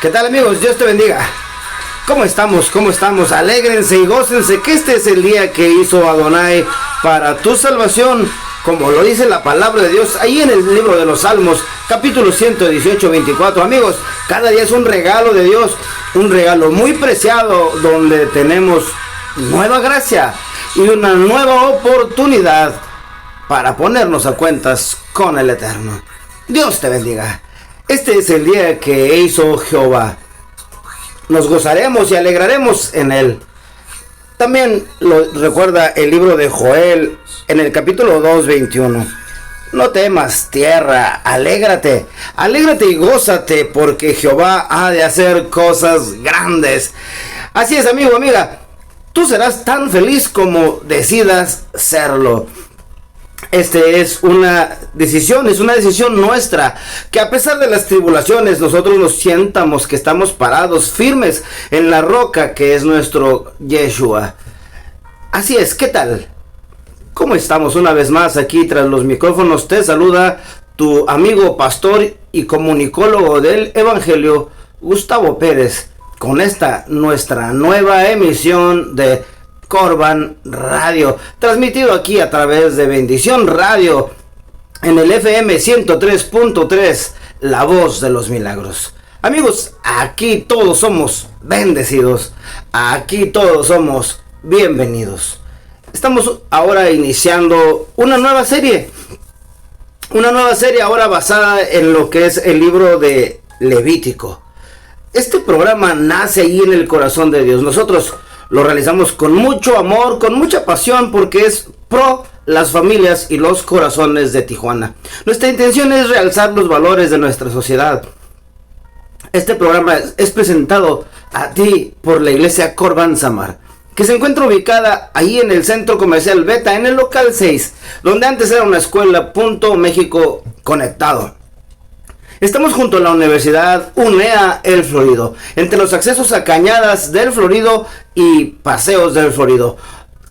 ¿Qué tal, amigos? Dios te bendiga. ¿Cómo estamos? ¿Cómo estamos? Alégrense y gócense que este es el día que hizo Adonai para tu salvación, como lo dice la palabra de Dios ahí en el libro de los Salmos, capítulo 118, 24. Amigos, cada día es un regalo de Dios, un regalo muy preciado donde tenemos nueva gracia y una nueva oportunidad para ponernos a cuentas con el Eterno. Dios te bendiga. Este es el día que hizo Jehová. Nos gozaremos y alegraremos en él. También lo recuerda el libro de Joel en el capítulo 2, 21. No temas, tierra, alégrate y gózate, porque Jehová ha de hacer cosas grandes. Así es, amigo, amiga, tú serás tan feliz como decidas serlo. Este es una decisión nuestra, que a pesar de las tribulaciones nosotros nos sientamos que estamos parados firmes en la roca que es nuestro Yeshua. Así es, ¿qué tal? ¿Cómo estamos una vez más aquí tras los micrófonos? Te saluda tu amigo pastor y comunicólogo del Evangelio, Gustavo Pérez, con esta nuestra nueva emisión de Corban Radio, transmitido aquí a través de Bendición Radio en el FM 103.3, La Voz de los Milagros. Amigos, aquí todos somos bendecidos, aquí todos somos bienvenidos. Estamos ahora iniciando una nueva serie ahora basada en lo que es el libro de Levítico. Este programa nace ahí en el corazón de Dios. Nosotros lo realizamos con mucho amor, con mucha pasión, porque es pro las familias y los corazones de Tijuana. Nuestra intención es realzar los valores de nuestra sociedad. Este programa es presentado a ti por la iglesia Corban Samar, que se encuentra ubicada ahí en el centro comercial Beta, en el local 6, donde antes era una escuela, Punto México Conectado. Estamos junto a la Universidad UNEA El Florido, entre los accesos a Cañadas del Florido y Paseos del Florido.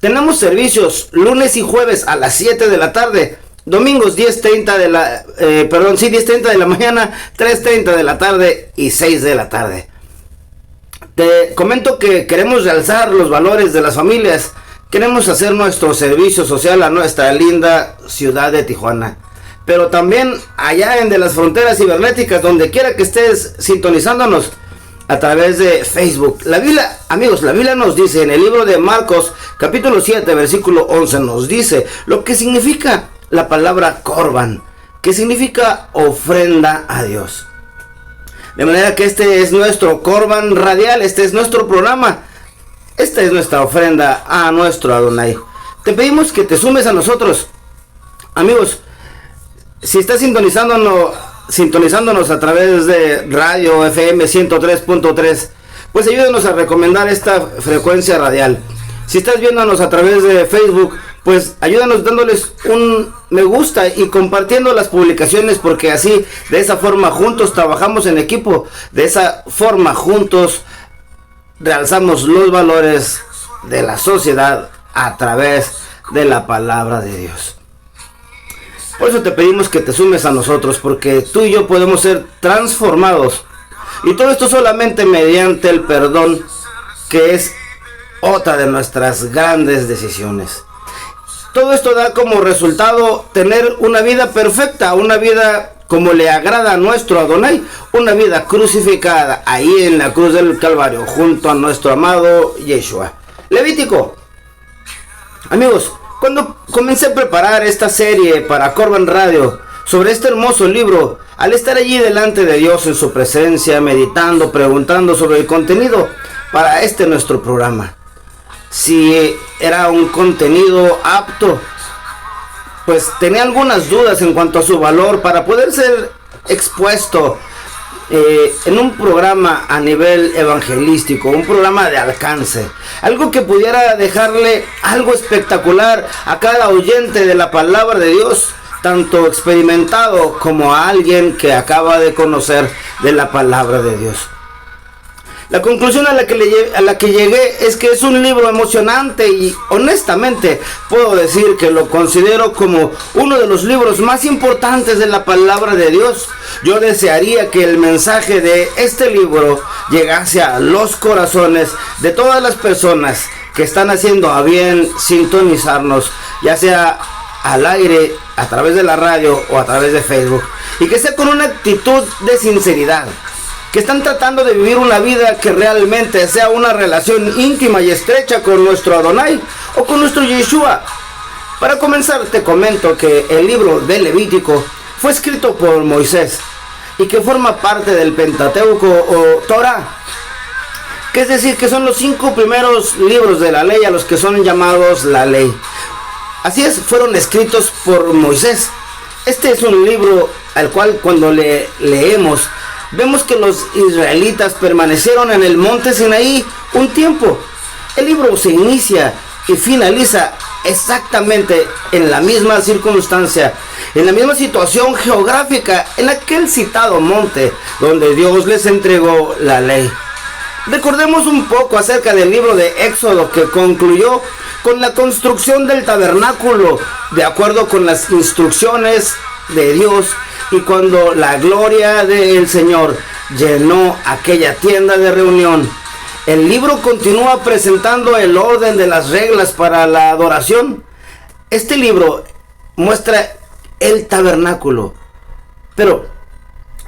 Tenemos servicios lunes y jueves a las 7 de la tarde, domingos 10:30 de la mañana, 3:30 de la tarde y 6 de la tarde. Te comento que queremos realzar los valores de las familias, queremos hacer nuestro servicio social a nuestra linda ciudad de Tijuana. Pero también allá en de las fronteras cibernéticas, donde quiera que estés sintonizándonos a través de Facebook. La Biblia, amigos, la Biblia nos dice en el libro de Marcos, capítulo 7, versículo 11, nos dice lo que significa la palabra Corban, que significa ofrenda a Dios. De manera que este es nuestro Corban radial, este es nuestro programa, esta es nuestra ofrenda a nuestro Adonai. Te pedimos que te sumes a nosotros, amigos. Si estás sintonizándonos a través de radio FM 103.3, pues ayúdanos a recomendar esta frecuencia radial. Si estás viéndonos a través de Facebook, pues ayúdanos dándoles un me gusta y compartiendo las publicaciones, porque así, de esa forma, juntos trabajamos en equipo. De esa forma, juntos realzamos los valores de la sociedad a través de la palabra de Dios. Por eso te pedimos que te sumes a nosotros, porque tú y yo podemos ser transformados. Y todo esto solamente mediante el perdón, que es otra de nuestras grandes decisiones. Todo esto da como resultado tener una vida perfecta, una vida como le agrada a nuestro Adonai, una vida crucificada ahí en la cruz del Calvario, junto a nuestro amado Yeshua. Levítico. Amigos, cuando comencé a preparar esta serie para Corban Radio sobre este hermoso libro, al estar allí delante de Dios en su presencia, meditando, preguntando sobre el contenido para nuestro programa, si era un contenido apto, pues tenía algunas dudas en cuanto a su valor para poder ser expuesto en un programa a nivel evangelístico, un programa de alcance, algo que pudiera dejarle algo espectacular a cada oyente de la palabra de Dios, tanto experimentado como a alguien que acaba de conocer de la palabra de Dios. La conclusión a la que llegué es que es un libro emocionante y honestamente puedo decir que lo considero como uno de los libros más importantes de la palabra de Dios. Yo desearía que el mensaje de este libro llegase a los corazones de todas las personas que están haciendo a bien sintonizarnos, ya sea al aire, a través de la radio o a través de Facebook, y que sea con una actitud de sinceridad, que están tratando de vivir una vida que realmente sea una relación íntima y estrecha con nuestro Adonai o con nuestro Yeshua. Para comenzar, te comento que el libro de Levítico fue escrito por Moisés y que forma parte del Pentateuco o Torah, que es decir, que son los 5 primeros libros de la ley a los que son llamados la ley. Así es, fueron escritos por Moisés. Este es un libro al cual cuando leemos, vemos que los israelitas permanecieron en el monte Sinaí un tiempo. El libro se inicia y finaliza exactamente en la misma circunstancia, en la misma situación geográfica, en aquel citado monte donde Dios les entregó la ley. Recordemos un poco acerca del libro de Éxodo, que concluyó con la construcción del tabernáculo de acuerdo con las instrucciones de Dios, y cuando la gloria del Señor llenó aquella tienda de reunión. El libro continúa presentando el orden de las reglas para la adoración. Este libro muestra el tabernáculo, pero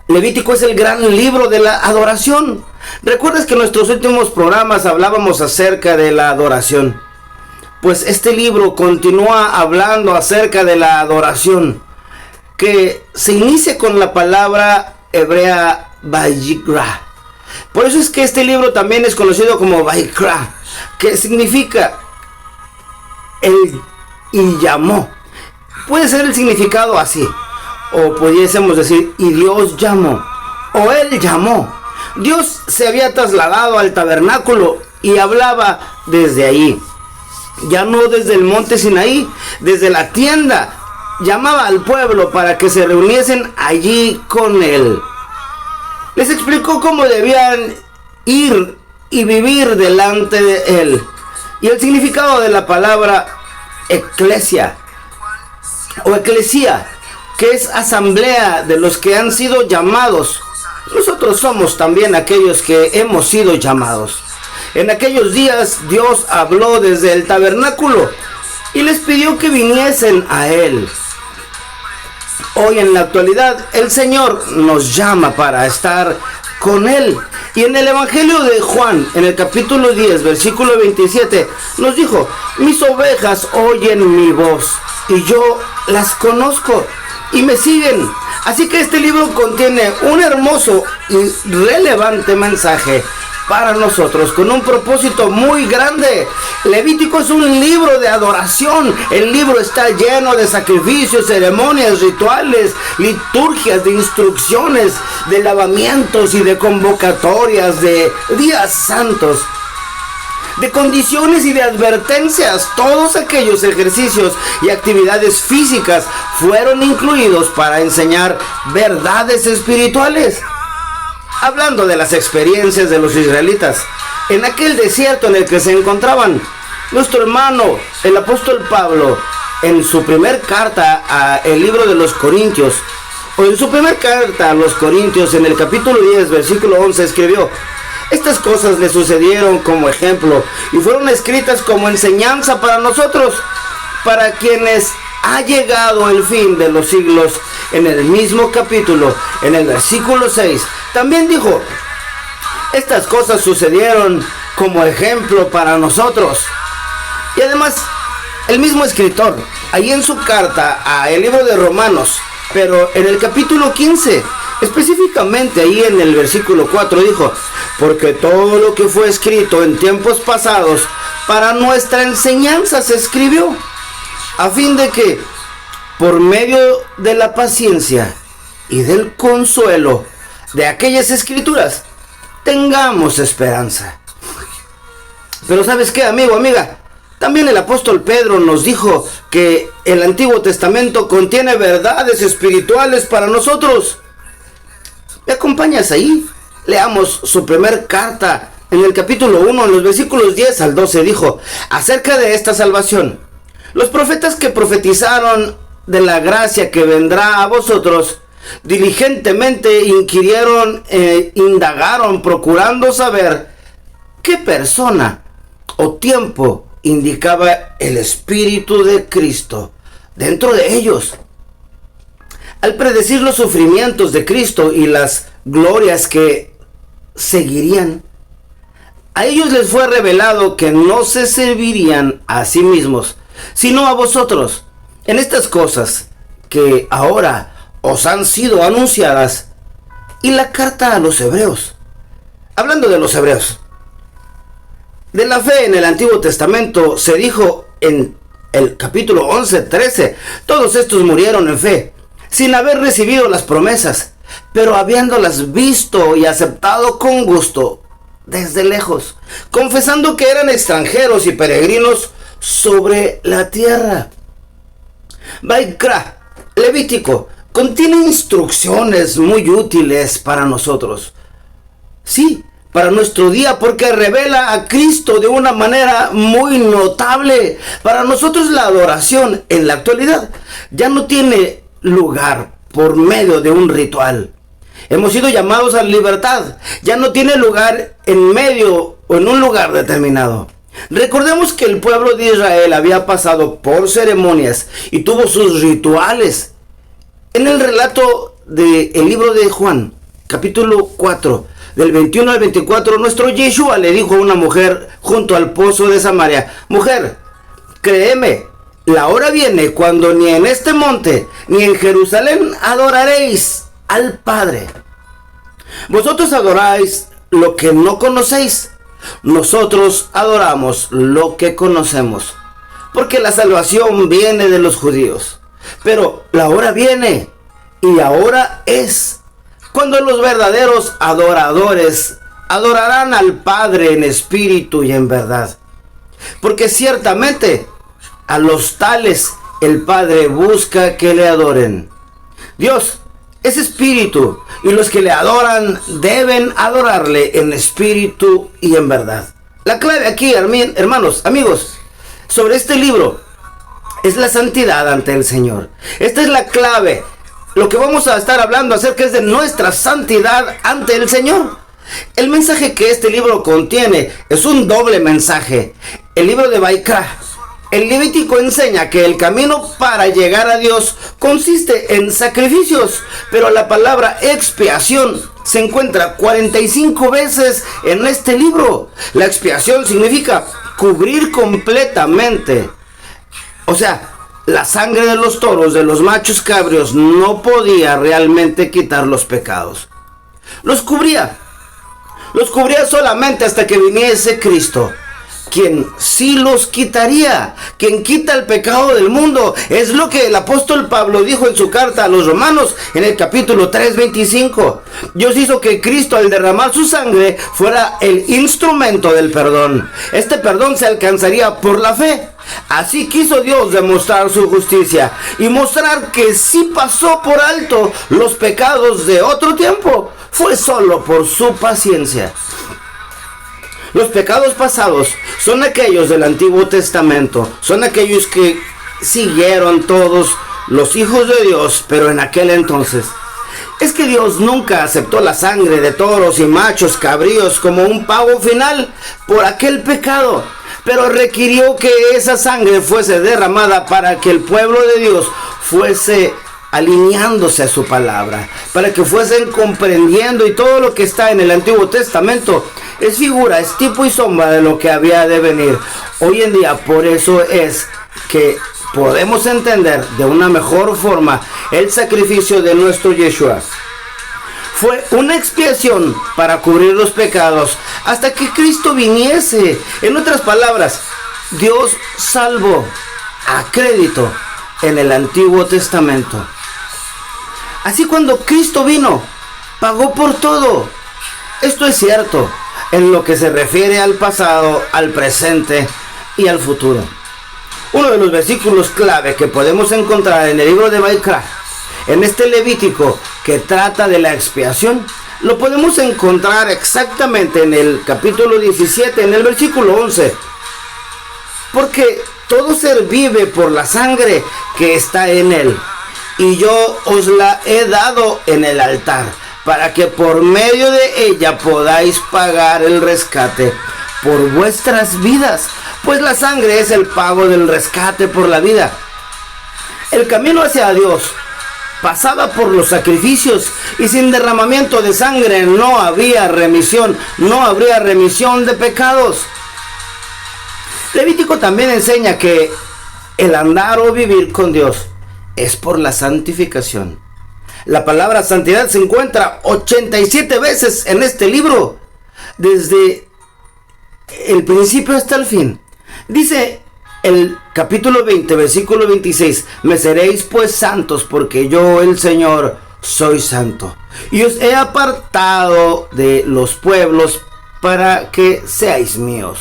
Levítico es el gran libro de la adoración. ¿Recuerdas que en nuestros últimos programas hablábamos acerca de la adoración? Pues este libro continúa hablando acerca de la adoración, que se inicia con la palabra hebrea Vayikra. Por eso es que este libro también es conocido como Vayikra, que significa el y llamó. Puede ser el significado así, o pudiésemos decir y Dios llamó, o él llamó. Dios se había trasladado al tabernáculo y hablaba desde ahí, ya no desde el monte Sinaí, desde la tienda. Llamaba al pueblo para que se reuniesen allí con él. Les explicó cómo debían ir y vivir delante de él. Y el significado de la palabra eclesia o eclesía, que es asamblea de los que han sido llamados. Nosotros somos también aquellos que hemos sido llamados. En aquellos días Dios habló desde el tabernáculo y les pidió que viniesen a él. Hoy en la actualidad el Señor nos llama para estar con él. Y en el Evangelio de Juan, en el capítulo 10, versículo 27, nos dijo: mis ovejas oyen mi voz y yo las conozco y me siguen. Así que este libro contiene un hermoso y relevante mensaje para nosotros, con un propósito muy grande. Levítico es un libro de adoración. El libro está lleno de sacrificios, ceremonias, rituales, liturgias, de instrucciones, de lavamientos y de convocatorias, de días santos, de condiciones y de advertencias. Todos aquellos ejercicios y actividades físicas fueron incluidos para enseñar verdades espirituales. Hablando de las experiencias de los israelitas en aquel desierto en el que se encontraban, nuestro hermano, el apóstol Pablo, en su primer carta a el libro de los Corintios, o en su primer carta a los Corintios, en el capítulo 10, versículo 11, escribió: estas cosas le sucedieron como ejemplo y fueron escritas como enseñanza para nosotros, para quienes ha llegado el fin de los siglos. En el mismo capítulo, en el versículo 6, también dijo: estas cosas sucedieron como ejemplo para nosotros. Y además, el mismo escritor, ahí en su carta a el libro de Romanos, pero en el capítulo 15, específicamente ahí en el versículo 4, dijo: porque todo lo que fue escrito en tiempos pasados para nuestra enseñanza se escribió, a fin de que por medio de la paciencia y del consuelo de aquellas escrituras tengamos esperanza. Pero ¿sabes qué, amigo, amiga? También el apóstol Pedro nos dijo que el Antiguo Testamento contiene verdades espirituales para nosotros. ¿Me acompañas ahí? Leamos su primer carta en el capítulo 1, en los versículos 10 al 12, dijo acerca de esta salvación: los profetas que profetizaron de la gracia que vendrá a vosotros, diligentemente inquirieron e indagaron, procurando saber qué persona o tiempo indicaba el Espíritu de Cristo dentro de ellos, al predecir los sufrimientos de Cristo y las glorias que seguirían. A ellos les fue revelado que no se servirían a sí mismos, sino a vosotros, en estas cosas que ahora os han sido anunciadas. Y la carta a los hebreos, hablando de los hebreos, de la fe en el Antiguo Testamento, se dijo en el capítulo 11:13, todos estos murieron en fe, sin haber recibido las promesas, pero habiéndolas visto y aceptado con gusto desde lejos, confesando que eran extranjeros y peregrinos sobre la tierra. Vaikra, Levítico, contiene instrucciones muy útiles para nosotros. Sí, para nuestro día, porque revela a Cristo de una manera muy notable. Para nosotros la adoración en la actualidad ya no tiene lugar por medio de un ritual. Hemos sido llamados a libertad. Ya no tiene lugar en medio o en un lugar determinado. Recordemos que el pueblo de Israel había pasado por ceremonias y tuvo sus rituales. En el relato del libro de Juan, capítulo 4, del 21 al 24, nuestro Yeshua le dijo a una mujer junto al pozo de Samaria: mujer, créeme, la hora viene cuando ni en este monte ni en Jerusalén adoraréis al Padre. Vosotros adoráis lo que no conocéis, nosotros adoramos lo que conocemos, porque la salvación viene de los judíos. Pero la hora viene, y ahora es, cuando los verdaderos adoradores adorarán al Padre en espíritu y en verdad. Porque ciertamente a los tales el Padre busca que le adoren. Dios es espíritu, y los que le adoran deben adorarle en espíritu y en verdad. La clave aquí, hermanos, amigos, sobre este libro es la santidad ante el Señor. Esta es la clave. Lo que vamos a estar hablando acerca es de nuestra santidad ante el Señor. El mensaje que este libro contiene es un doble mensaje. El libro de Vaikra, el Levítico, enseña que el camino para llegar a Dios consiste en sacrificios, pero la palabra expiación se encuentra 45 veces en este libro. La expiación significa cubrir completamente. O sea, la sangre de los toros, de los machos cabríos, no podía realmente quitar los pecados. Los cubría solamente hasta que viniese Cristo, quien sí los quitaría, quien quita el pecado del mundo. Es lo que el apóstol Pablo dijo en su carta a los romanos en el capítulo 3:25. Dios hizo que Cristo, al derramar su sangre, fuera el instrumento del perdón. Este perdón se alcanzaría por la fe. Así quiso Dios demostrar su justicia y mostrar que sí pasó por alto los pecados de otro tiempo. Fue solo por su paciencia. Los pecados pasados son aquellos del Antiguo Testamento, son aquellos que siguieron todos los hijos de Dios, pero en aquel entonces. Es que Dios nunca aceptó la sangre de toros y machos cabríos como un pago final por aquel pecado, pero requirió que esa sangre fuese derramada para que el pueblo de Dios fuese alineándose a su palabra, para que fuesen comprendiendo, y todo lo que está en el Antiguo Testamento es figura, es tipo y sombra de lo que había de venir. Hoy en día, por eso es que podemos entender de una mejor forma el sacrificio de nuestro Yeshua. Fue una expiación para cubrir los pecados hasta que Cristo viniese. En otras palabras, Dios salvó a crédito en el Antiguo Testamento. Así, cuando Cristo vino, pagó por todo. Esto es cierto en lo que se refiere al pasado, al presente y al futuro. Uno de los versículos clave que podemos encontrar en el libro de Vaikra, en este Levítico que trata de la expiación, lo podemos encontrar exactamente en el capítulo 17, en el versículo 11. Porque todo ser vive por la sangre que está en él, y yo os la he dado en el altar, para que por medio de ella podáis pagar el rescate por vuestras vidas, pues la sangre es el pago del rescate por la vida. El camino hacia Dios pasaba por los sacrificios, y sin derramamiento de sangre no había remisión, no habría remisión de pecados. Levítico también enseña que el andar o vivir con Dios es por la santificación. La palabra santidad se encuentra 87 veces en este libro, desde el principio hasta el fin. Dice el capítulo 20, versículo 26, me seréis pues santos, porque yo, el Señor, soy santo, y os he apartado de los pueblos para que seáis míos.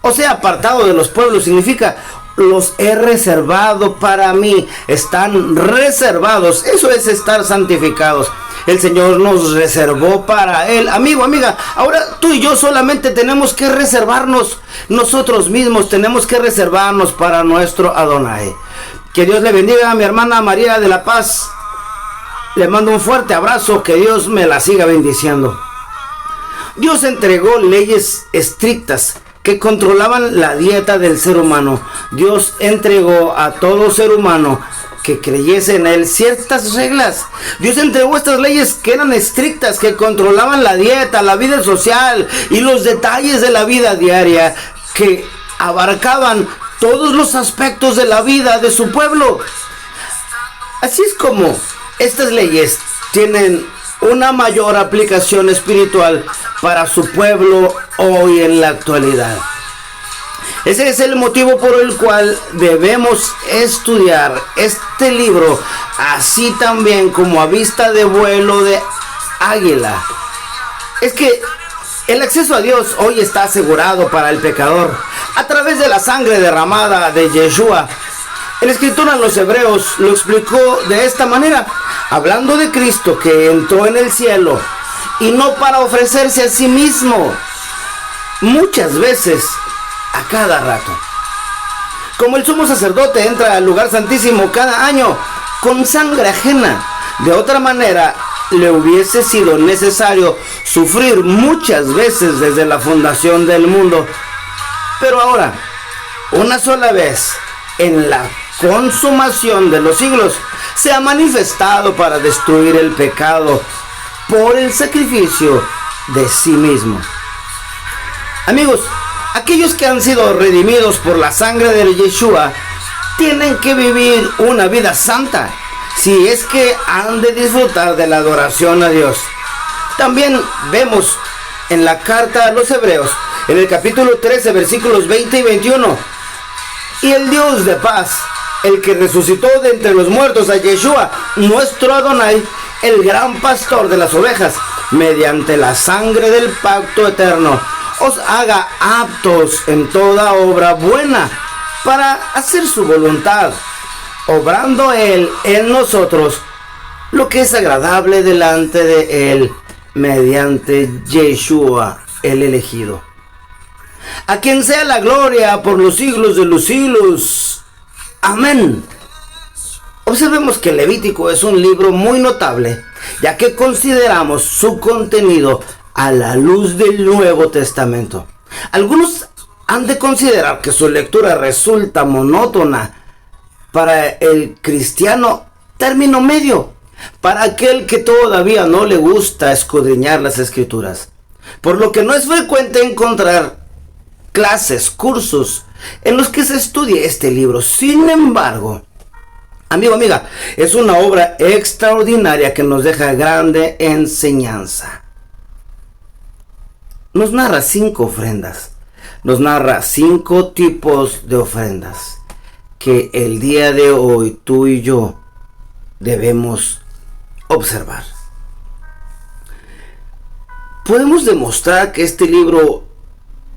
O sea, apartado de los pueblos significa los he reservado para mí, están reservados, eso es estar santificados. El Señor nos reservó para Él. Amigo, amiga, ahora tú y yo solamente tenemos que reservarnos, nosotros mismos tenemos que reservarnos para nuestro Adonai. Que Dios le bendiga a mi hermana María de la Paz. Le mando un fuerte abrazo, que Dios me la siga bendiciendo. Dios entregó leyes estrictas que controlaban la dieta del ser humano. Dios entregó a todo ser humano que creyese en Él ciertas reglas. Dios entregó estas leyes que eran estrictas, que controlaban la dieta, la vida social y los detalles de la vida diaria, que abarcaban todos los aspectos de la vida de su pueblo. Así es como estas leyes tienen una mayor aplicación espiritual para su pueblo hoy en la actualidad. Ese es el motivo por el cual debemos estudiar este libro, así también como a vista de vuelo de águila. Es que el acceso a Dios hoy está asegurado para el pecador a través de la sangre derramada de Yeshua. El escritor a los Hebreos lo explicó de esta manera, hablando de Cristo que entró en el cielo, y no para ofrecerse a sí mismo, muchas veces, a cada rato. Como el sumo sacerdote entra al lugar santísimo cada año con sangre ajena, de otra manera le hubiese sido necesario sufrir muchas veces desde la fundación del mundo. Pero ahora, una sola vez, en la consumación de los siglos, se ha manifestado para destruir el pecado por el sacrificio de sí mismo. Amigos, aquellos que han sido redimidos por la sangre de Yeshua tienen que vivir una vida santa si es que han de disfrutar de la adoración a Dios. También vemos en la carta a los Hebreos, en el capítulo 13, versículos 20 y 21, y el Dios de paz, el que resucitó de entre los muertos a Yeshua, nuestro Adonai, el gran pastor de las ovejas, mediante la sangre del pacto eterno, os haga aptos en toda obra buena para hacer su voluntad, obrando Él en nosotros lo que es agradable delante de Él, mediante Yeshua el elegido. A quien sea la gloria por los siglos de los siglos. Amén. Observemos que Levítico es un libro muy notable, ya que consideramos su contenido a la luz del Nuevo Testamento. Algunos han de considerar que su lectura resulta monótona para el cristiano término medio, para aquel que todavía no le gusta escudriñar las Escrituras, por lo que no es frecuente encontrar clases, cursos en los que se estudie este libro. Sin embargo, amigo, amiga, es una obra extraordinaria que nos deja grande enseñanza. Nos narra 5 ofrendas, nos narra 5 tipos de ofrendas que el día de hoy tú y yo debemos observar. Podemos demostrar que este libro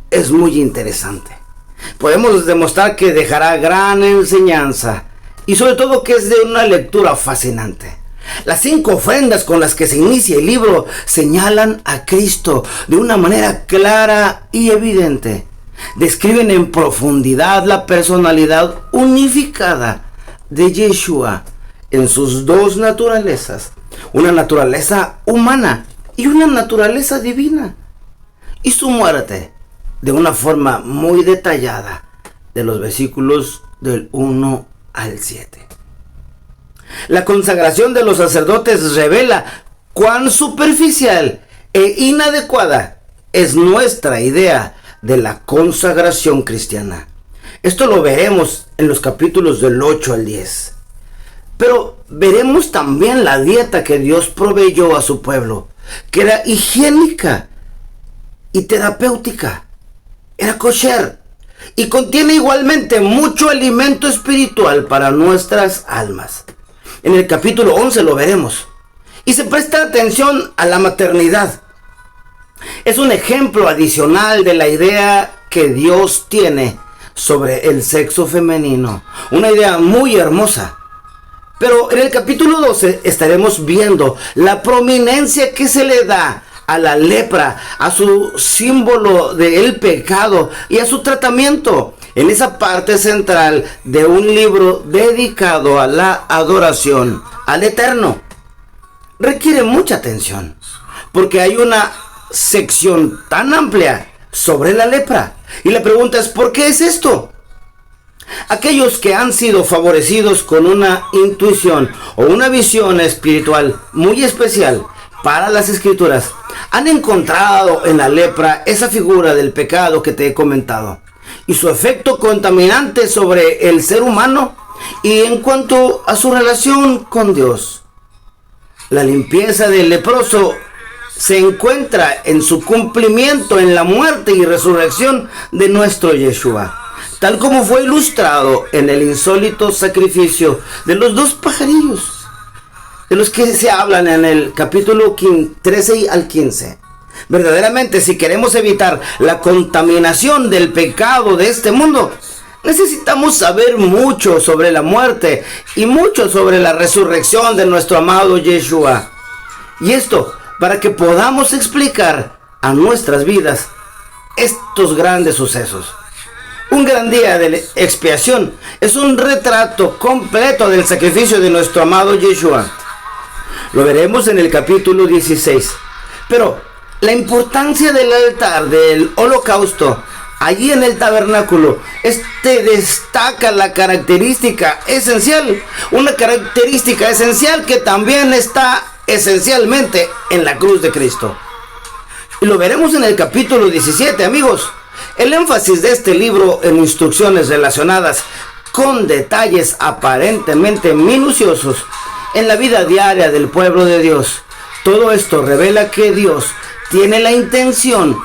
es muy interesante. Podemos demostrar que dejará gran enseñanza y sobre todo que es de una lectura fascinante. Las 5 ofrendas con las que se inicia el libro señalan a Cristo de una manera clara y evidente. Describen en profundidad la personalidad unificada de Yeshua en sus 2 naturalezas, una naturaleza humana y una naturaleza divina, y su muerte de una forma muy detallada de los versículos del 1 al 7. La consagración de los sacerdotes revela cuán superficial e inadecuada es nuestra idea de la consagración cristiana. Esto lo veremos en los capítulos del 8 al 10. Pero veremos también la dieta que Dios proveyó a su pueblo, que era higiénica y terapéutica. Era kosher y contiene igualmente mucho alimento espiritual para nuestras almas. En el capítulo 11 lo veremos. Y se presta atención a la maternidad. Es un ejemplo adicional de la idea que Dios tiene sobre el sexo femenino. Una idea muy hermosa. Pero en el capítulo 12 estaremos viendo la prominencia que se le da a la lepra, a su símbolo del pecado y a su tratamiento en esa parte central de un libro dedicado a la adoración al Eterno. Requiere mucha atención, porque hay una sección tan amplia sobre la lepra. Y la pregunta es, ¿por qué es esto? Aquellos que han sido favorecidos con una intuición o una visión espiritual muy especial para las Escrituras han encontrado en la lepra esa figura del pecado que te he comentado y su efecto contaminante sobre el ser humano y en cuanto a su relación con Dios. La limpieza del leproso se encuentra en su cumplimiento en la muerte y resurrección de nuestro Yeshua, tal como fue ilustrado en el insólito sacrificio de los 2 pajarillos, de los que se hablan en el capítulo 13 al 15. Verdaderamente, si queremos evitar la contaminación del pecado de este mundo, necesitamos saber mucho sobre la muerte y mucho sobre la resurrección de nuestro amado Yeshua. Y esto para que podamos explicar a nuestras vidas estos grandes sucesos. Un gran día de expiación es un retrato completo del sacrificio de nuestro amado Yeshua. Lo veremos en el capítulo 16. Pero la importancia del altar del holocausto allí en el tabernáculo, destaca la característica esencial, una característica esencial que también está esencialmente en la cruz de Cristo. Y lo veremos en el capítulo 17, amigos. El énfasis de este libro en instrucciones relacionadas con detalles aparentemente minuciosos en la vida diaria del pueblo de Dios. Todo esto revela que Dios tiene la intención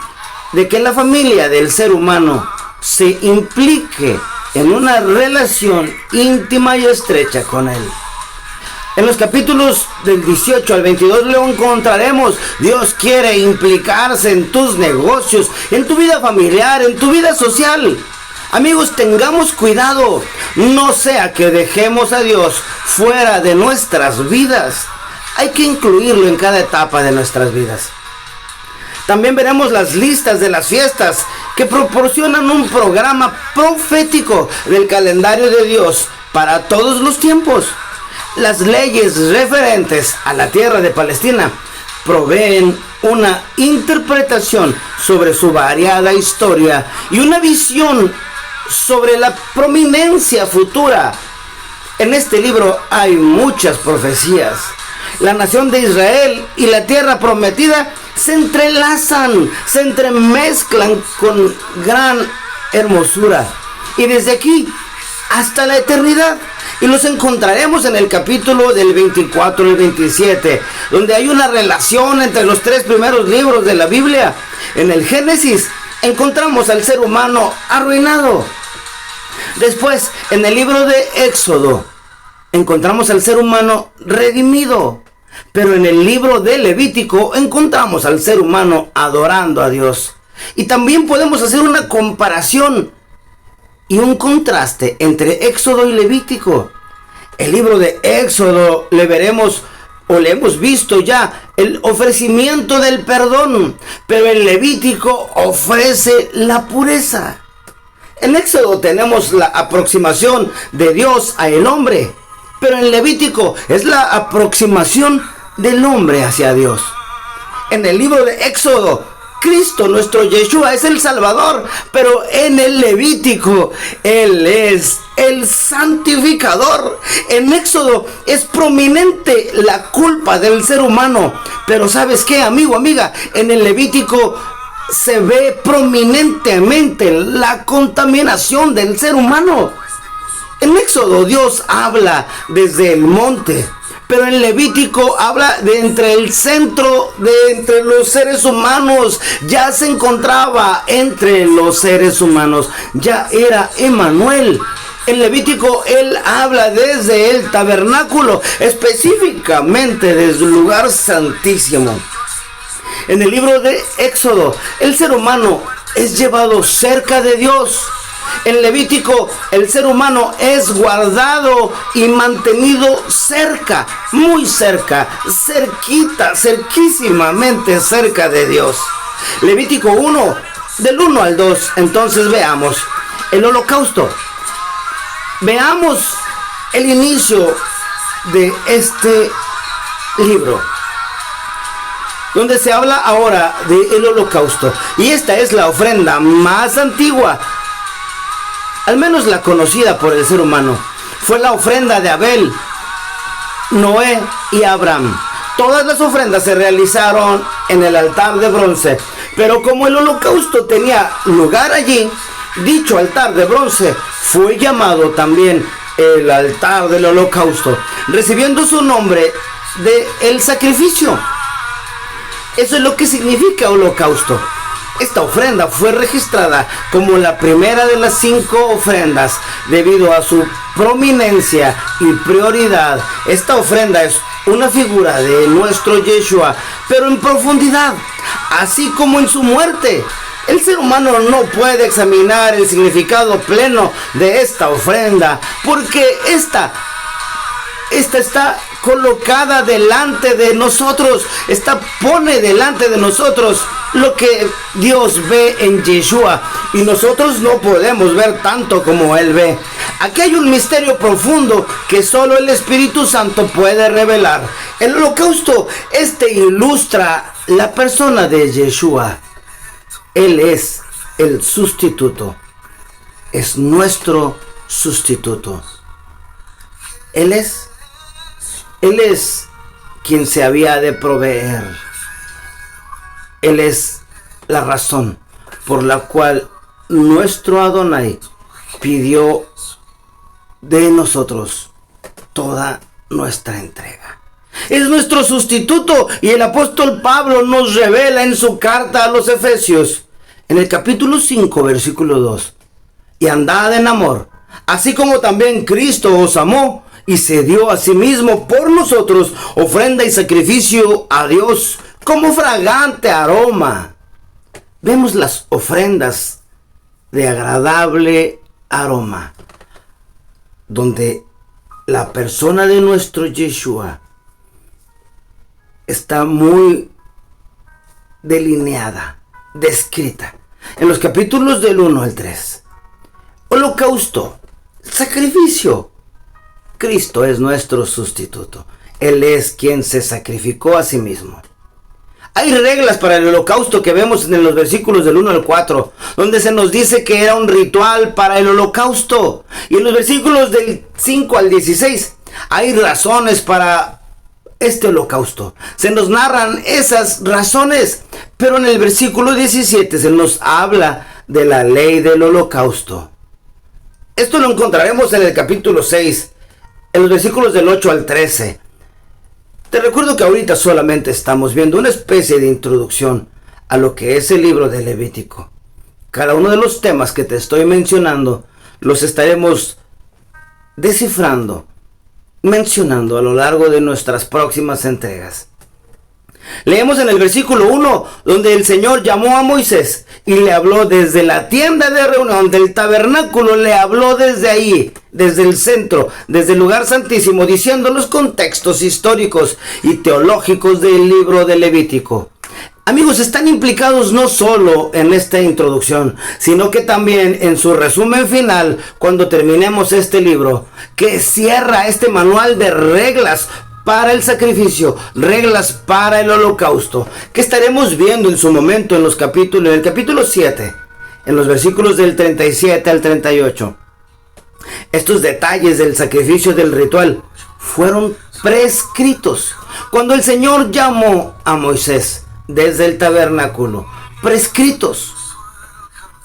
de que la familia del ser humano se implique en una relación íntima y estrecha con Él. En los capítulos del 18 al 22 lo encontraremos. Dios quiere implicarse en tus negocios, en tu vida familiar, en tu vida social. Amigos, tengamos cuidado, no sea que dejemos a Dios fuera de nuestras vidas. Hay que incluirlo en cada etapa de nuestras vidas. También veremos las listas de las fiestas que proporcionan un programa profético del calendario de Dios para todos los tiempos. Las leyes referentes a la tierra de Palestina proveen una interpretación sobre su variada historia y una visión sobre la prominencia futura. En este libro hay muchas profecías. La nación de Israel y la tierra prometida se entrelazan, se entremezclan con gran hermosura. Y desde aquí hasta la eternidad. Y los encontraremos en el capítulo del 24 y 27, donde hay una relación entre los 3 primeros libros de la Biblia. En el Génesis encontramos al ser humano arruinado. Después, en el libro de Éxodo, encontramos al ser humano redimido. Pero en el libro de Levítico encontramos al ser humano adorando a Dios. Y también podemos hacer una comparación y un contraste entre Éxodo y Levítico. El libro de Éxodo le veremos o le hemos visto ya el ofrecimiento del perdón, pero el Levítico ofrece la pureza. En Éxodo tenemos la aproximación de Dios a el hombre, pero en Levítico es la aproximación del hombre hacia Dios. En el libro de Éxodo, Cristo, nuestro Yeshua, es el Salvador, pero en el Levítico, Él es el santificador. En Éxodo es prominente la culpa del ser humano, pero ¿sabes qué, amigo, amiga? En el Levítico se ve prominentemente la contaminación del ser humano. En Éxodo Dios habla desde el monte, pero en Levítico habla de entre el centro, de entre los seres humanos. Ya se encontraba entre los seres humanos, ya era Emmanuel. En Levítico Él habla desde el tabernáculo, específicamente desde el lugar santísimo. En el libro de Éxodo, el ser humano es llevado cerca de Dios. En Levítico, el ser humano es guardado y mantenido cerca, muy cerca, cerquita, cerquísimamente cerca de Dios. Levítico 1, del 1 al 2. Entonces veamos el holocausto. Veamos el inicio de este libro, donde se habla ahora del holocausto. Y esta es la ofrenda más antigua, al menos la conocida por el ser humano. Fue la ofrenda de Abel, Noé y Abraham. Todas las ofrendas se realizaron en el altar de bronce, pero como el holocausto tenía lugar allí, dicho altar de bronce fue llamado también el altar del holocausto, recibiendo su nombre de el sacrificio. Eso es lo que significa holocausto. Esta ofrenda fue registrada como la primera de las 5 ofrendas debido a su prominencia y prioridad. Esta ofrenda es una figura de nuestro Yeshua, pero en profundidad, así como en su muerte. El ser humano no puede examinar el significado pleno de esta ofrenda, porque esta está colocada delante de nosotros. Esta pone delante de nosotros lo que Dios ve en Yeshua, y nosotros no podemos ver tanto como Él ve. Aquí hay un misterio profundo que solo el Espíritu Santo puede revelar. El holocausto, ilustra la persona de Yeshua. Él es el sustituto, es nuestro sustituto. Él es quien se había de proveer. Él es la razón por la cual nuestro Adonai pidió de nosotros toda nuestra entrega. Es nuestro sustituto, y el apóstol Pablo nos revela en su carta a los Efesios, en el capítulo 5, versículo 2. Y andad en amor, así como también Cristo os amó y se dio a sí mismo por nosotros, ofrenda y sacrificio a Dios como fragante aroma. Vemos las ofrendas de agradable aroma, donde la persona de nuestro Yeshua está muy delineada, descrita en los capítulos del 1 al 3. Holocausto, sacrificio. Cristo es nuestro sustituto. Él es quien se sacrificó a sí mismo. Hay reglas para el holocausto que vemos en los versículos del 1 al 4, donde se nos dice que era un ritual para el holocausto. Y en los versículos del 5 al 16 hay razones para este holocausto. Se nos narran esas razones, pero en el versículo 17 se nos habla de la ley del holocausto. Esto lo encontraremos en el capítulo 6, en los versículos del 8 al 13. Te recuerdo que ahorita solamente estamos viendo una especie de introducción a lo que es el libro de Levítico. Cada uno de los temas que te estoy mencionando los estaremos descifrando, mencionando a lo largo de nuestras próximas entregas. Leemos en el versículo 1, donde el Señor llamó a Moisés y le habló desde la tienda de reunión del tabernáculo, le habló desde ahí, desde el centro, desde el lugar santísimo, diciendo los contextos históricos y teológicos del libro de Levítico. Amigos, están implicados no solo en esta introducción, sino que también en su resumen final, cuando terminemos este libro, que cierra este manual de reglas para el sacrificio, reglas para el holocausto, que estaremos viendo en su momento en el capítulo 7, en los versículos del 37 al 38. Estos detalles del sacrificio del ritual fueron prescritos cuando el Señor llamó a Moisés desde el tabernáculo, prescritos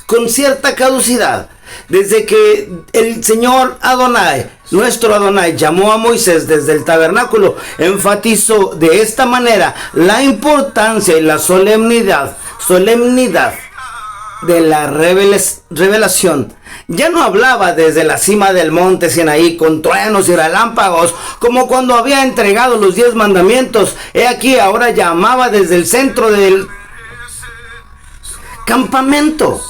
con cierta caducidad. Desde que el Señor Adonai, nuestro Adonai, llamó a Moisés desde el tabernáculo, enfatizó de esta manera la importancia y la solemnidad de la revelación. Ya no hablaba desde la cima del monte Sinaí con truenos y relámpagos, como cuando había entregado los 10 mandamientos. He aquí, ahora llamaba desde el centro del campamento.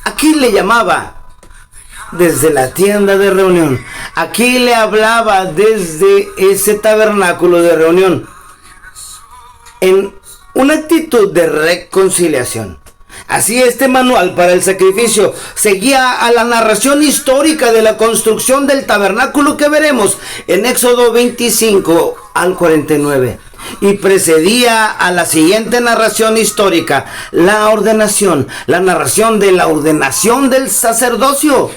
Aquí le llamaba desde la tienda de reunión. Aquí le hablaba desde ese tabernáculo de reunión, en una actitud de reconciliación. Así, este manual para el sacrificio seguía a la narración histórica de la construcción del tabernáculo que veremos en Éxodo 25 al 49. Y precedía a la siguiente narración histórica, la narración de la ordenación del sacerdocio,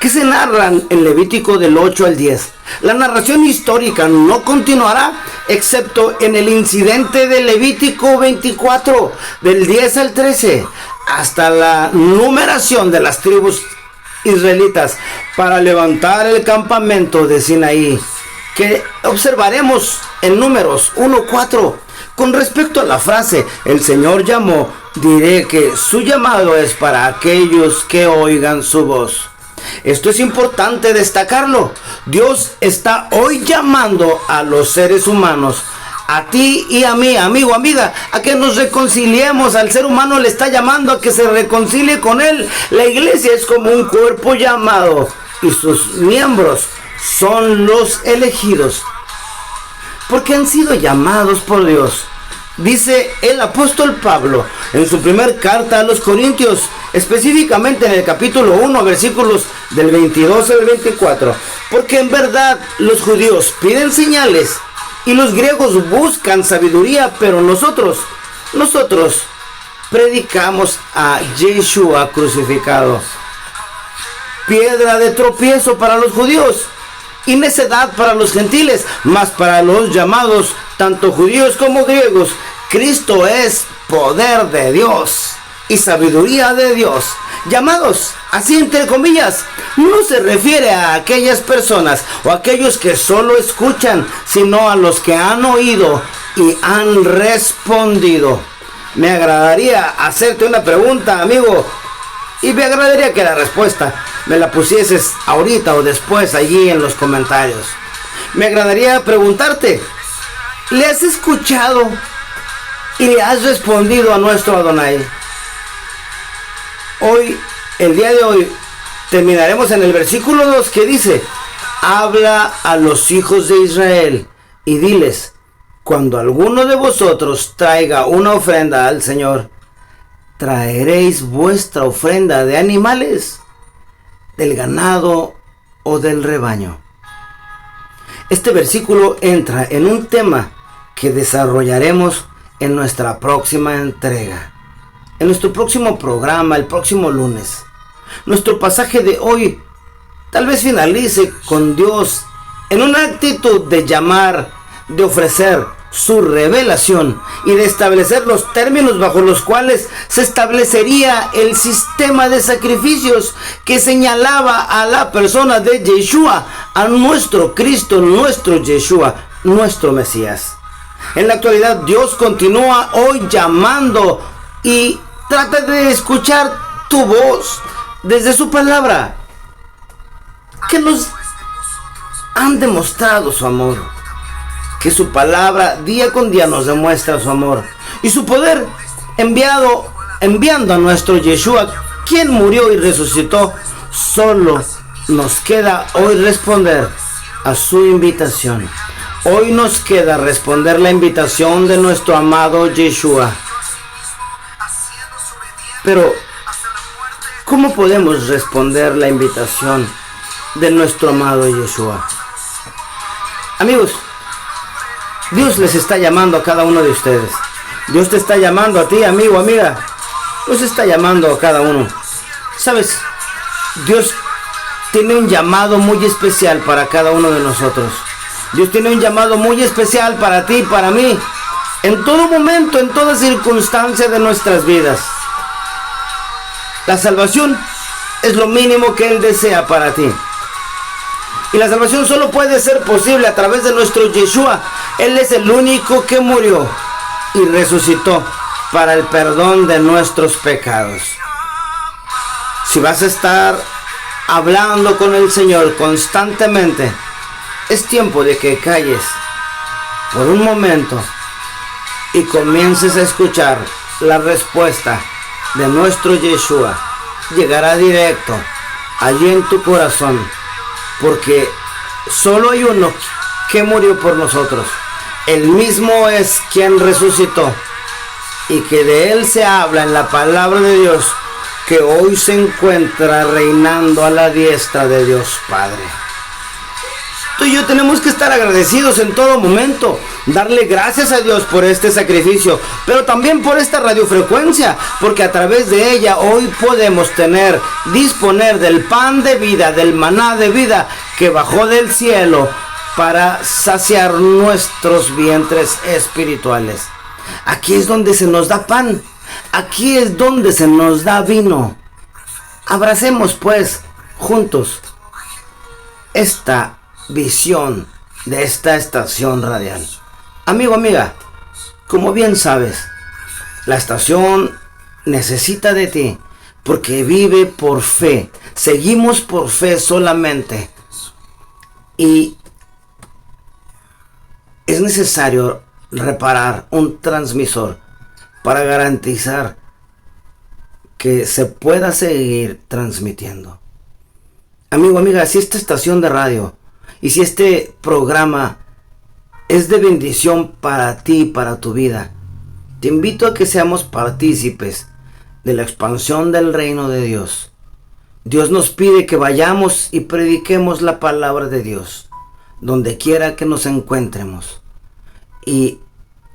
que se narran en Levítico del 8 al 10. La narración histórica no continuará, excepto en el incidente de Levítico 24, del 10 al 13, hasta la numeración de las tribus israelitas para levantar el campamento de Sinaí, que observaremos en Números 1:4. Con respecto a la frase, el Señor llamó, diré que su llamado es para aquellos que oigan su voz. Esto es importante destacarlo. Dios está hoy llamando a los seres humanos, a ti y a mí, amigo, amiga, a que nos reconciliemos. Al ser humano le está llamando a que se reconcilie con Él. La iglesia es como un cuerpo llamado y sus miembros son los elegidos, porque han sido llamados por Dios. Dice el apóstol Pablo en su primer carta a los Corintios, específicamente en el capítulo 1, versículos del 22 al 24, porque en verdad los judíos piden señales y los griegos buscan sabiduría, pero nosotros predicamos a Yeshua crucificado, piedra de tropiezo para los judíos y necedad para los gentiles, mas para los llamados, tanto judíos como griegos, Cristo es poder de Dios y sabiduría de Dios. Llamados, así entre comillas, no se refiere a aquellas personas o aquellos que solo escuchan, sino a los que han oído y han respondido. Me agradaría hacerte una pregunta, amigo, y me agradaría que la respuesta me la pusieses ahorita o después allí en los comentarios. Me agradaría preguntarte, ¿le has escuchado y le has respondido a nuestro Adonai? El día de hoy, terminaremos en el versículo 2 que dice, habla a los hijos de Israel y diles, cuando alguno de vosotros traiga una ofrenda al Señor, traeréis vuestra ofrenda de animales, del ganado o del rebaño. Este versículo entra en un tema que desarrollaremos en nuestra próxima entrega, en nuestro próximo programa, el próximo lunes. Nuestro pasaje de hoy tal vez finalice con Dios en una actitud de llamar, de ofrecer su revelación y de establecer los términos bajo los cuales se establecería el sistema de sacrificios que señalaba a la persona de Yeshua, a nuestro Cristo, nuestro Yeshua, nuestro Mesías. En la actualidad, Dios continúa hoy llamando y trata de escuchar tu voz desde su palabra, que nos han demostrado su amor. que su palabra día con día nos demuestra su amor y su poder enviando a nuestro Yeshua, quien murió y resucitó. Solo nos queda hoy responder a su invitación. Hoy nos queda responder la invitación de nuestro amado Yeshua. Pero, ¿cómo podemos responder la invitación de nuestro amado Yeshua? Amigos, Dios les está llamando a cada uno de ustedes. Dios te está llamando a ti, amigo, amiga. Dios está llamando a cada uno. ¿Sabes? Dios tiene un llamado muy especial para cada uno de nosotros. Dios tiene un llamado muy especial para ti y para mí. En todo momento, en toda circunstancia de nuestras vidas. La salvación es lo mínimo que Él desea para ti. Y la salvación solo puede ser posible a través de nuestro Yeshua. Él es el único que murió y resucitó para el perdón de nuestros pecados. Si vas a estar hablando con el Señor constantemente, es tiempo de que calles por un momento y comiences a escuchar la respuesta de nuestro Yeshua. Llegará directo allí en tu corazón, porque solo hay uno que murió por nosotros. Él mismo es quien resucitó, y que de Él se habla en la palabra de Dios, que hoy se encuentra reinando a la diestra de Dios Padre. Tú y yo tenemos que estar agradecidos en todo momento, darle gracias a Dios por este sacrificio, pero también por esta radiofrecuencia, porque a través de ella hoy podemos disponer del pan de vida, del maná de vida que bajó del cielo para saciar nuestros vientres espirituales. Aquí es donde se nos da pan, aquí es donde se nos da vino. Abracemos pues juntos esta visión de esta estación radial. Amigo, amiga, como bien sabes, la estación necesita de ti, porque vive por fe. Seguimos por fe solamente. Y es necesario reparar un transmisor para garantizar que se pueda seguir transmitiendo. Amigo, amiga, si esta estación de radio y si este programa es de bendición para ti y para tu vida, te invito a que seamos partícipes de la expansión del reino de Dios. Dios nos pide que vayamos y prediquemos la palabra de Dios donde quiera que nos encuentremos. Y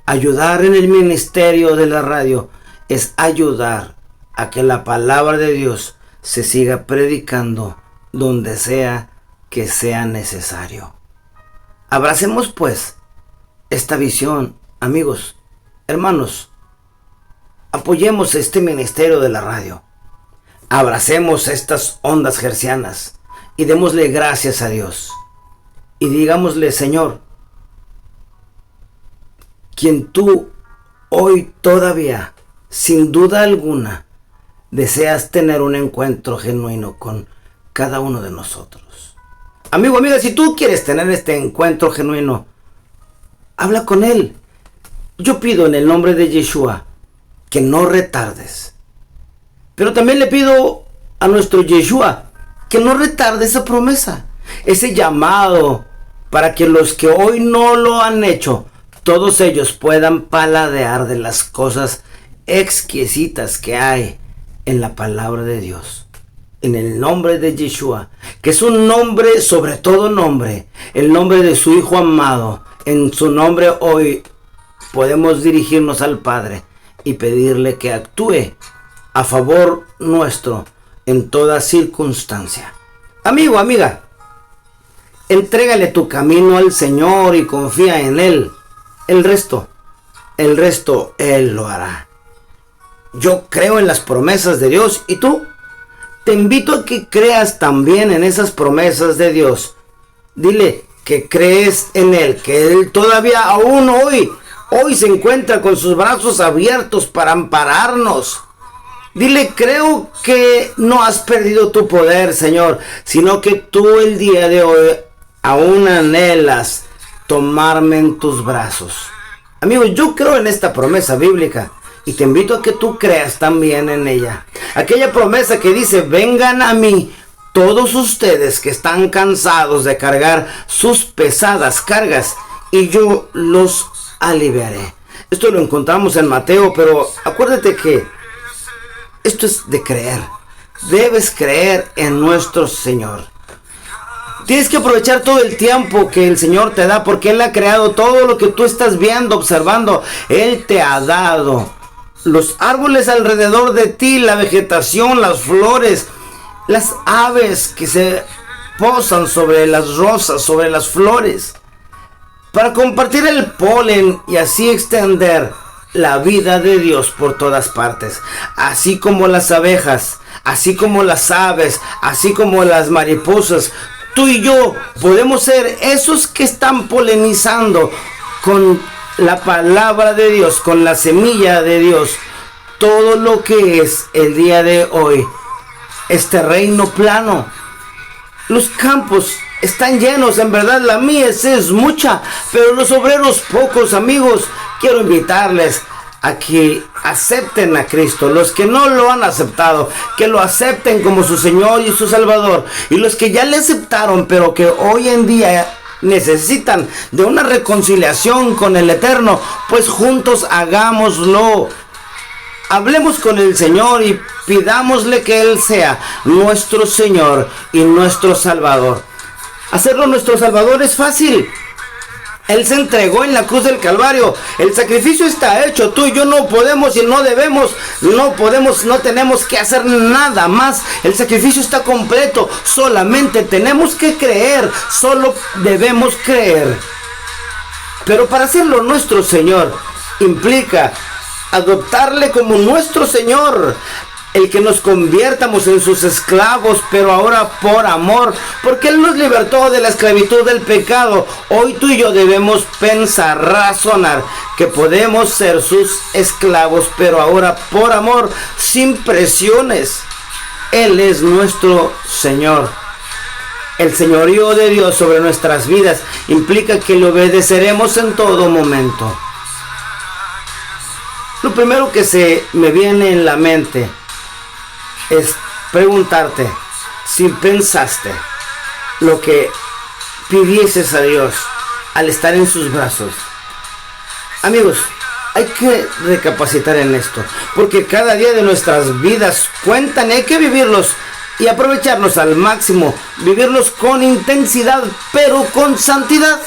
ayudar en el ministerio de la radio es ayudar a que la palabra de Dios se siga predicando donde sea que sea necesario. Abracemos pues esta visión, amigos, hermanos. Apoyemos este ministerio de la radio. Abracemos estas ondas hercianas y démosle gracias a Dios. Y digámosle: Señor, quien tú hoy todavía, sin duda alguna, deseas tener un encuentro genuino con cada uno de nosotros. Amigo, amiga, si tú quieres tener este encuentro genuino, habla con Él. Yo pido en el nombre de Yeshua que no retardes. Pero también le pido a nuestro Yeshua que no retarde esa promesa, ese llamado, para que los que hoy no lo han hecho, todos ellos puedan paladear de las cosas exquisitas que hay en la palabra de Dios. En el nombre de Yeshua, que es un nombre sobre todo nombre, el nombre de su Hijo amado. En su nombre hoy podemos dirigirnos al Padre y pedirle que actúe a favor nuestro en toda circunstancia. Amigo, amiga, entrégale tu camino al Señor y confía en Él. El resto Él lo hará. Yo creo en las promesas de Dios, ¿y tú? Te invito a que creas también en esas promesas de Dios. Dile que crees en Él, que Él todavía aún hoy se encuentra con sus brazos abiertos para ampararnos. Dile: creo que no has perdido tu poder, Señor, sino que tú el día de hoy aún anhelas tomarme en tus brazos. Amigos, yo creo en esta promesa bíblica y te invito a que tú creas también en ella. Aquella promesa que dice: vengan a mí todos ustedes que están cansados de cargar sus pesadas cargas y yo los aliviaré. Esto lo encontramos en Mateo, pero acuérdate que esto es de creer. Debes creer en nuestro Señor. Tienes que aprovechar todo el tiempo que el Señor te da, porque Él ha creado todo lo que tú estás viendo, observando. Él te ha dado los árboles alrededor de ti, la vegetación, las flores, las aves que se posan sobre las rosas, sobre las flores, para compartir el polen y así extender la vida de Dios por todas partes. Así como las abejas, así como las aves, así como las mariposas, tú y yo podemos ser esos que están polinizando con la palabra de Dios, con la semilla de Dios, todo lo que es el día de hoy, este reino plano. Los campos están llenos, en verdad la mies es mucha, pero los obreros pocos. Amigos, quiero invitarles a que acepten a Cristo. Los que no lo han aceptado, que lo acepten como su Señor y su Salvador. Y los que ya le aceptaron, pero que hoy en día necesitan de una reconciliación con el Eterno, pues juntos hagámoslo. Hablemos con el Señor y pidámosle que Él sea nuestro Señor y nuestro Salvador. Hacerlo nuestro Salvador es fácil. Él se entregó en la cruz del Calvario. El sacrificio está hecho. Tú y yo no podemos y no debemos, no tenemos que hacer nada más. El sacrificio está completo. Solamente tenemos que creer. Solo debemos creer. Pero para hacerlo nuestro Señor implica adoptarle como nuestro Señor, el que nos conviertamos en sus esclavos, pero ahora por amor, porque Él nos libertó de la esclavitud del pecado. Hoy tú y yo debemos pensar, razonar, que podemos ser sus esclavos, pero ahora por amor, sin presiones. Él es nuestro Señor. El señorío de Dios sobre nuestras vidas implica que le obedeceremos en todo momento. Lo primero que se me viene en la mente es preguntarte si pensaste lo que pidieses a Dios al estar en sus brazos. Amigos, hay que recapacitar en esto, porque cada día de nuestras vidas cuentan y hay que vivirlos y aprovecharlos al máximo, vivirlos con intensidad, pero con santidad.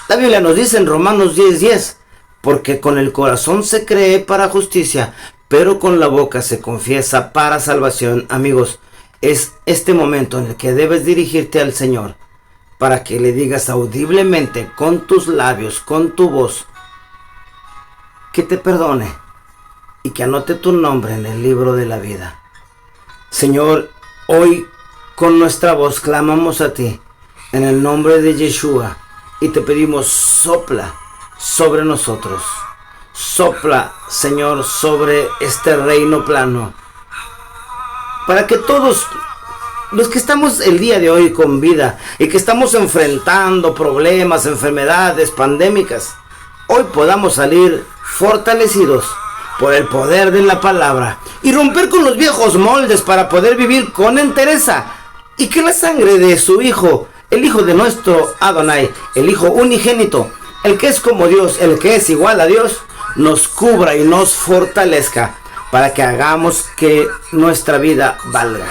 La Biblia nos dice en Romanos 10:10, porque con el corazón se cree para justicia, pero con la boca se confiesa para salvación. Amigos, es este momento en el que debes dirigirte al Señor para que le digas audiblemente con tus labios, con tu voz, que te perdone y que anote tu nombre en el libro de la vida. Señor, hoy con nuestra voz clamamos a ti en el nombre de Yeshua y te pedimos: sopla sobre nosotros. Sopla, Señor, sobre este reino plano, para que todos los que estamos el día de hoy con vida y que estamos enfrentando problemas, enfermedades, pandémicas, hoy podamos salir fortalecidos por el poder de la palabra y romper con los viejos moldes para poder vivir con entereza, y que la sangre de su Hijo, el Hijo de nuestro Adonai, el Hijo unigénito, el que es como Dios, el que es igual a Dios, nos cubra y nos fortalezca para que hagamos que nuestra vida valga.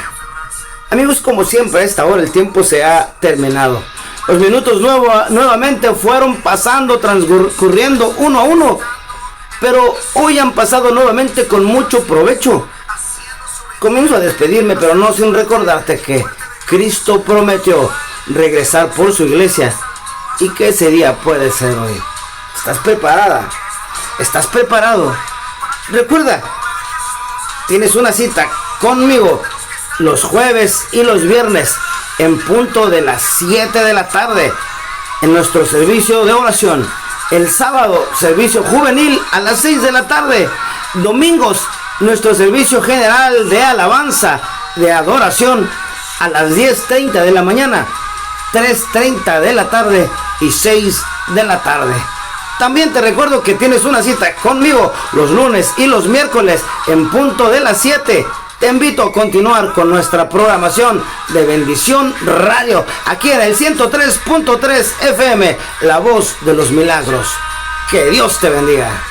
Amigos, como siempre a esta hora el tiempo se ha terminado. Los minutos nuevamente fueron pasando, transcurriendo uno a uno, pero hoy han pasado nuevamente con mucho provecho. Comienzo a despedirme, pero no sin recordarte que Cristo prometió regresar por su iglesia y que ese día puede ser hoy. ¿Estás preparada? ¿Estás preparado? Recuerda, tienes una cita conmigo los jueves y los viernes en punto de las 7 de la tarde en nuestro servicio de oración. El sábado, servicio juvenil a las 6 de la tarde. Domingos, nuestro servicio general de alabanza, de adoración a las 10:30 de la mañana, 3:30 de la tarde y 6 de la tarde. También te recuerdo que tienes una cita conmigo los lunes y los miércoles en punto de las 7. Te invito a continuar con nuestra programación de Bendición Radio, aquí en el 103.3 FM, La Voz de los Milagros. Que Dios te bendiga.